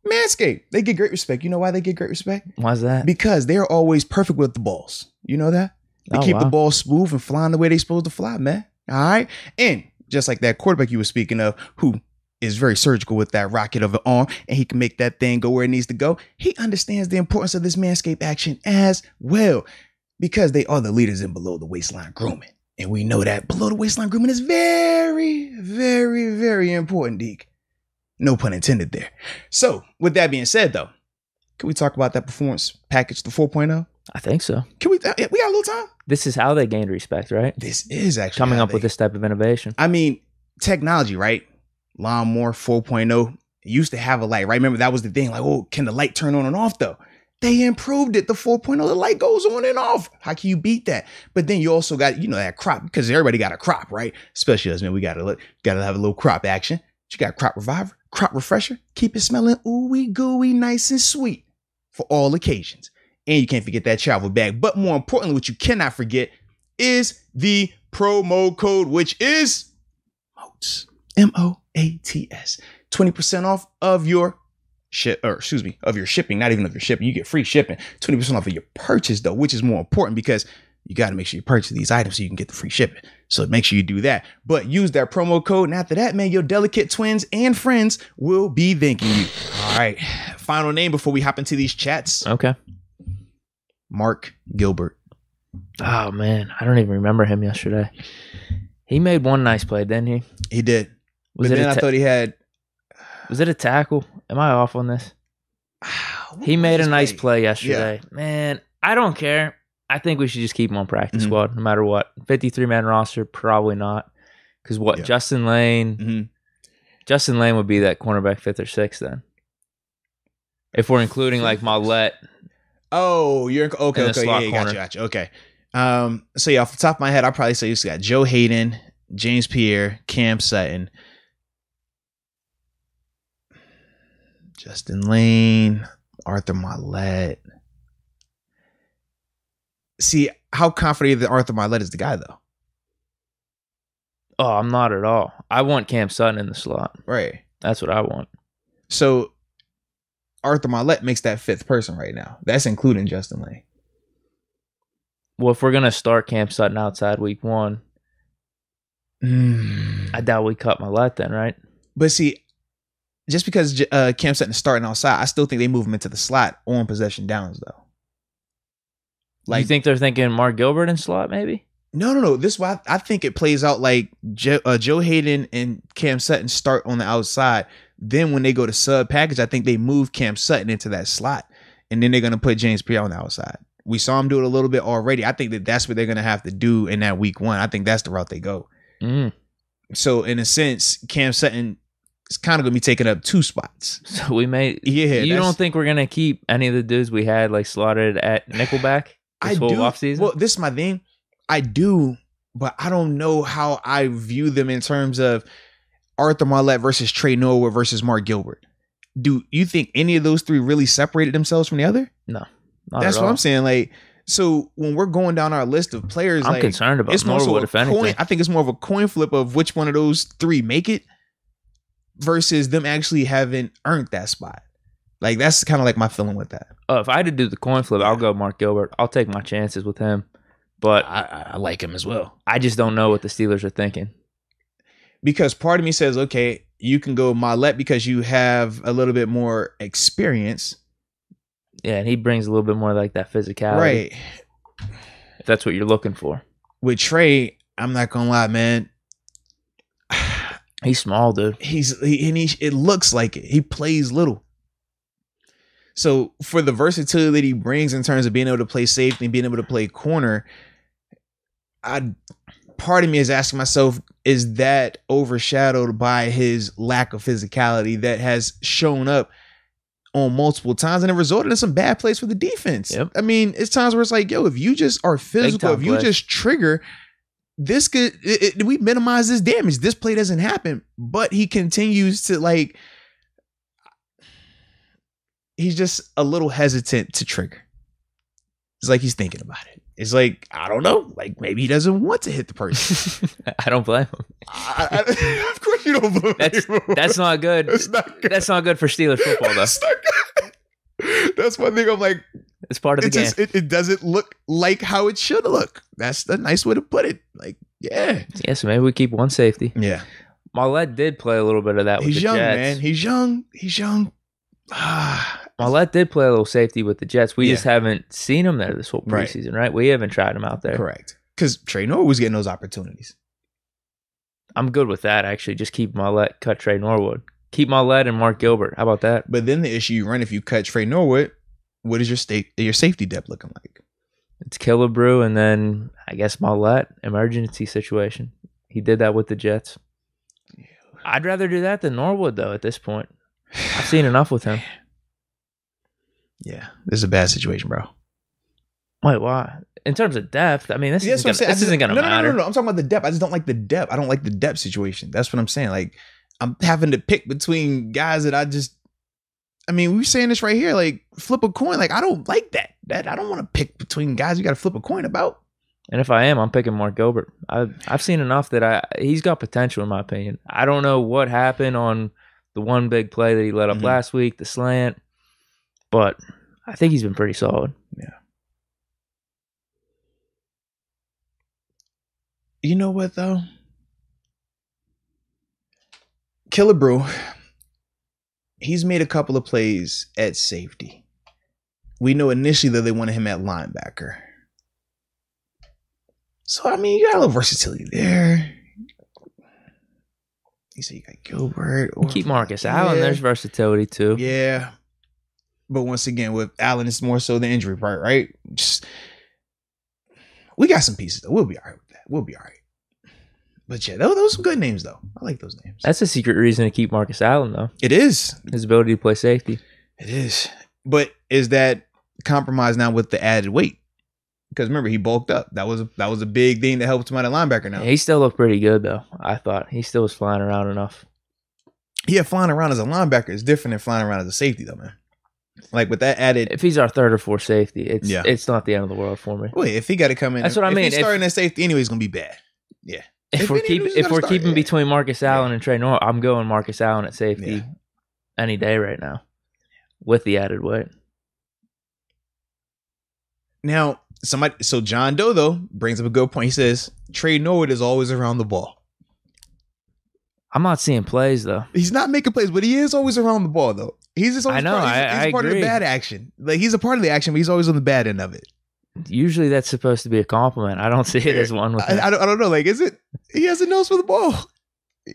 Manscaped. They get great respect. You know why they get great respect? Why's that? Because they're always perfect with the balls. You know that? They keep the ball smooth and flying the way they're supposed to fly, man. All right. And just like that quarterback you were speaking of, who is very surgical with that rocket of an arm, and he can make that thing go where it needs to go. He understands the importance of this Manscaped action as well, because they are the leaders in below the waistline grooming. And we know that below the waistline grooming is very, very, very important, Deke. No pun intended there. So with that being said, though, can we talk about that performance package, the 4.0? I think so. Can we got a little time? This is how they gained respect, right? This is actually coming up with this type of innovation. I mean, technology, right? Lawnmower 4.0 used to have a light, right? Remember, that was the thing. Like, oh, can the light turn on and off, though? They improved it. The 4.0, the light goes on and off. How can you beat that? But then you also got, that crop, because everybody got a crop, right? Especially us, man. We got to have a little crop action. You got crop reviver, crop refresher. Keep it smelling ooey gooey, nice and sweet for all occasions. And you can't forget that travel bag. But more importantly, what you cannot forget is the promo code, which is MOATS. MOATS. 20% off of your of your shipping, not even of your shipping. You get free shipping, 20% off of your purchase, though, which is more important because you got to make sure you purchase these items so you can get the free shipping. So make sure you do that. But use that promo code. And after that, man, your delicate twins and friends will be thanking you. All right. Final name before we hop into these chats. Okay. Mark Gilbert. Oh, man. I don't even remember him yesterday. He made one nice play, didn't he? He did. But then I thought he had... Was it a tackle? Am I off on this? He made a nice play yesterday. Yeah. Man, I don't care. I think we should just keep him on practice squad no matter what. 53-man roster, probably not. Because what? Yeah. Justin Lane? Mm-hmm. Justin Lane would be that cornerback 5th or 6th then. If we're including like Mollett. Oh, you're okay. Yeah, gotcha. Okay. So yeah, off the top of my head, I'll probably say you got Joe Hayden, James Pierre, Cam Sutton, Justin Lane, Arthur Mollett. See, how confident that Arthur Mollett is the guy, though? Oh, I'm not at all. I want Cam Sutton in the slot. Right. That's what I want. So, Arthur Mollett makes that 5th person right now. That's including Justin Lane. Well, if we're going to start Cam Sutton outside week 1, I doubt we cut Mollett then, right? But see, just because Cam Sutton is starting outside, I still think they move him into the slot on possession downs, though. Like, you think they're thinking Mark Gilbert in slot, maybe? No. This is why I think it plays out like Joe Hayden and Cam Sutton start on the outside. Then when they go to sub package, I think they move Cam Sutton into that slot. And then they're going to put James Pierre on the outside. We saw him do it a little bit already. I think that's what they're going to have to do in that week 1. I think that's the route they go. So in a sense, Cam Sutton is kind of going to be taking up 2 spots. So we may... Yeah. You don't think we're going to keep any of the dudes we had like slotted at Nickelback this whole offseason? Well, this is my thing. I do, but I don't know how I view them in terms of Arthur Mollett versus Trey Norwood versus Mark Gilbert. Do you think any of those 3 really separated themselves from the other? No. That's what I'm saying. Like, so when we're going down our list of players, I'm concerned about Norwood, if anything. I think it's more of a coin flip of which one of those 3 make it versus them actually having earned that spot. Like, that's kind of like my feeling with that. Oh, if I had to do the coin flip, I'll go Mark Gilbert. I'll take my chances with him. But I like him as well. I just don't know what the Steelers are thinking. Because part of me says, okay, you can go Mollett because you have a little bit more experience. Yeah, and he brings a little bit more like that physicality. Right. If that's what you're looking for. With Trey, I'm not going to lie, man. He's small, dude. It looks like it. He plays little. So for the versatility that he brings in terms of being able to play safety and being able to play corner, part of me is asking myself, is that overshadowed by his lack of physicality that has shown up on multiple times and it resulted in some bad plays for the defense? Yep. I mean, it's times where it's like, yo, if you just are physical, if you just trigger, this we minimize this damage. This play doesn't happen, but he continues to like, he's just a little hesitant to trigger. It's like he's thinking about it. It's like, I don't know. Like, maybe he doesn't want to hit the person. I don't blame him. Of course you don't blame him. That's not good. That's not good. That's not good for Steelers football, though. That's not good. That's one thing I'm like, it's part of the game. It doesn't look like how it should look. That's the nice way to put it. Like, yeah. Yeah, so maybe we keep one safety. Yeah. Mollett did play a little bit of that with the Jets. He's young, man. He's young. Mollett did play a little safety with the Jets. We just haven't seen him there this whole preseason, right? We haven't tried him out there. Correct. Because Trey Norwood was getting those opportunities. I'm good with that, actually. Just keep Mollett, cut Trey Norwood. Keep Mollett and Mark Gilbert. How about that? But then the issue you run if you cut Trey Norwood, what is your safety depth looking like? It's Killebrew and then I guess Mollett, emergency situation. He did that with the Jets. I'd rather do that than Norwood, though, at this point. I've seen enough with him. Yeah, this is a bad situation, bro. Wait, why? In terms of depth, I mean, this isn't going to matter. No. I'm talking about the depth. I just don't like the depth. I don't like the depth situation. That's what I'm saying. Like, I'm having to pick between guys that we were saying this right here, like, flip a coin. Like, I don't like that. I don't want to pick between guys you got to flip a coin about. And if I am, I'm picking Mark Gilbert. I've seen enough that he's got potential, in my opinion. I don't know what happened on the one big play that he let up last week, the slant, but I think he's been pretty solid. Yeah. You know what, though? Killebrew, he's made a couple of plays at safety. We know initially that they wanted him at linebacker. So, I mean, you got a little versatility there. You say you got Gilbert. Or keep Marcus Allen. There's versatility, too. Yeah. But once again, with Allen, it's more so the injury part, right? We got some pieces, though. We'll be all right with that. We'll be all right. But yeah, those are some good names, though. I like those names. That's a secret reason to keep Marcus Allen, though. It is. His ability to play safety. It is. But is that compromised now with the added weight? Because remember, he bulked up. That was a big thing that helped him out at linebacker now. Yeah, he still looked pretty good, though, I thought. He still was flying around enough. Yeah, flying around as a linebacker is different than flying around as a safety, though, man. Like, with that added... If he's our third or fourth safety, it's not the end of the world for me. Wait, if he got to come in... That's what I mean. If he's starting at safety anyway, it's going to be bad. Yeah. If we're keeping between Marcus Allen and Trey Norwood, I'm going Marcus Allen at safety any day right now with the added weight. Now, John Doe, though, brings up a good point. He says, Trey Norwood is always around the ball. I'm not seeing plays, though. He's not making plays, but he is always around the ball, though. He's just always he's part of the bad action. Like, he's a part of the action, but he's always on the bad end of it. Usually that's supposed to be a compliment. I don't see it as one with him. I don't know. Like, is it? He has a nose for the ball.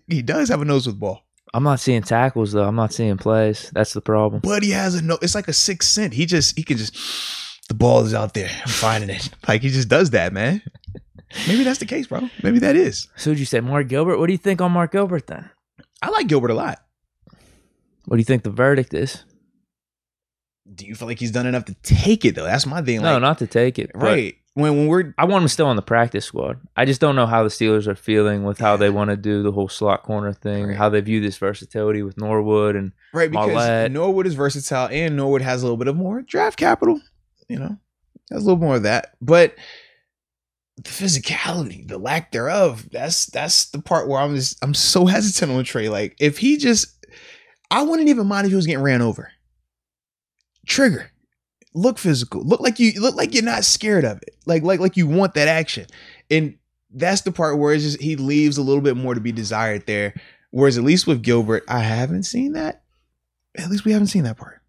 He does have a nose for the ball. I'm not seeing tackles, though. I'm not seeing plays. That's the problem. But he has a nose. It's like a sixth sense. He can just, the ball is out there. I'm finding it. Like, he just does that, man. Maybe that's the case, bro. Maybe that is. So, would you say Mark Gilbert? What do you think on Mark Gilbert, then? I like Gilbert a lot. What do you think the verdict is? Do you feel like he's done enough to take it, though? That's my thing. No, not to take it. Right. I want him still on the practice squad. I just don't know how the Steelers are feeling with how they want to do the whole slot corner thing, how they view this versatility with Norwood and because Mollett. Norwood is versatile and Norwood has a little bit of more draft capital. You know, has a little more of that. But the physicality, the lack thereof, that's the part where I'm so hesitant on Trey. Like, if he I wouldn't even mind if he was getting ran over. Trigger. Look physical. Look like you're not scared of it. Like you want that action. And that's the part where he leaves a little bit more to be desired there. Whereas at least with Gilbert, I haven't seen that. At least we haven't seen that part.